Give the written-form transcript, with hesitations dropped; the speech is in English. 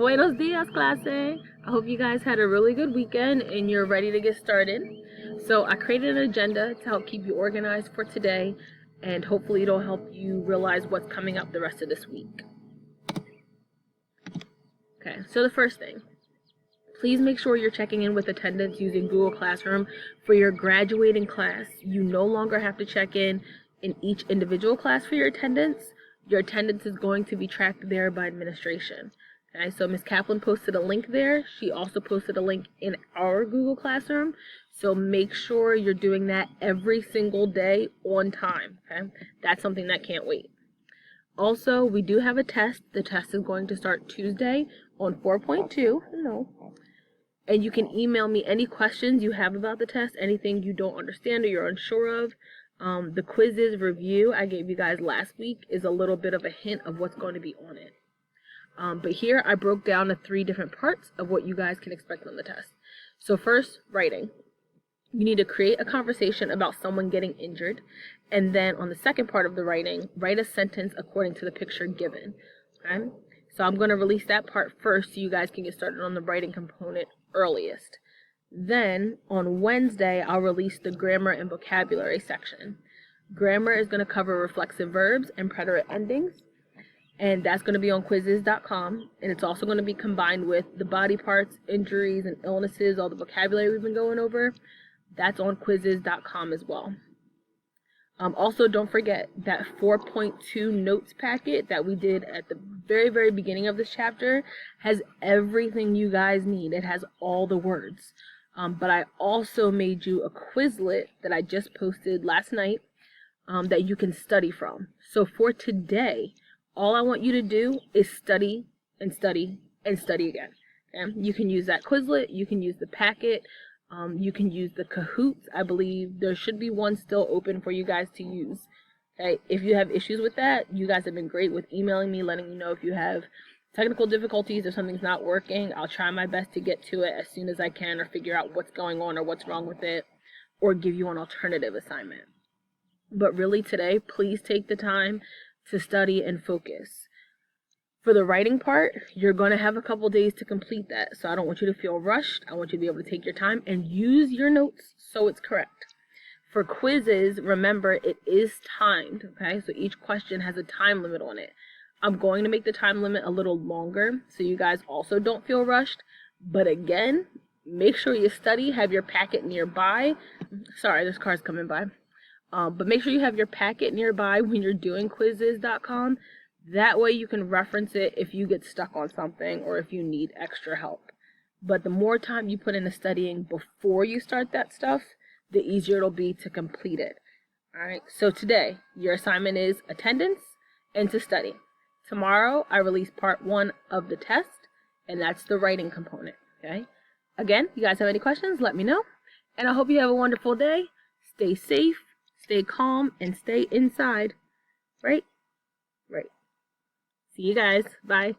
Buenos dias, clase. I hope you guys had a really good weekend and you're ready to get started. So I created an agenda to help keep you organized for today, and hopefully it'll help you realize what's coming up the rest of this week. Okay, so the first thing, please make sure you're checking in with attendance using Google Classroom for your graduating class. You no longer have to check in each individual class for your attendance. Your attendance is going to be tracked there by administration. Okay, so Ms. Kaplan posted a link there. She also posted a link in our Google Classroom. So make sure you're doing that every single day on time. Okay, that's something that can't wait. Also, we do have a test. The test is going to start Tuesday on 4.2. Hello. And you can email me any questions you have about the test, anything you don't understand or you're unsure of. The quizzes review I gave you guys last week is a little bit of a hint of what's going to be on it. But here I broke down the 3 different parts of what you guys can expect on the test. So first, writing. You need to create a conversation about someone getting injured. And then on the second part of the writing, write a sentence according to the picture given. Okay? So I'm going to release that part first so you guys can get started on the writing component earliest. Then on Wednesday, I'll release the grammar and vocabulary section. Grammar is going to cover reflexive verbs and preterite endings. And that's going to be on quizzes.com, and it's also going to be combined with the body parts, injuries, and illnesses, all the vocabulary we've been going over. That's on quizzes.com as well. Also, don't forget that 4.2 notes packet that we did at the very, very beginning of this chapter has everything you guys need. It has all the words. But I also made you a Quizlet that I just posted last night that you can study from. So for today, all I want you to do is study and study and study again. Okay? You can use that Quizlet, you can use the packet, you can use the Kahoots. I believe there should be one still open for you guys to use. Okay? If you have issues with that, you guys have been great with emailing me, letting me know if you have technical difficulties, if something's not working. I'll try my best to get to it as soon as I can, or figure out what's going on or what's wrong with it, or give you an alternative assignment. But really today, please take the time to study and focus. For the writing part, you're going to have a couple days to complete that, so I don't want you to feel rushed. I want you to be able to take your time and use your notes so it's correct. For quizzes, remember it is timed, okay? So each question has a time limit on it. I'm going to make the time limit a little longer so you guys also don't feel rushed, but again, make sure you study, have your packet nearby. Sorry, this car's coming by. But make sure you have your packet nearby when you're doing quizzes.com. That way you can reference it if you get stuck on something or if you need extra help. But the more time you put into studying before you start that stuff, the easier it'll be to complete it. Alright, so today your assignment is attendance and to study. Tomorrow I release part 1 of the test, and that's the writing component. Okay? Again, you guys have any questions, let me know. And I hope you have a wonderful day. Stay safe. Stay calm and stay inside. Right? Right. See you guys. Bye.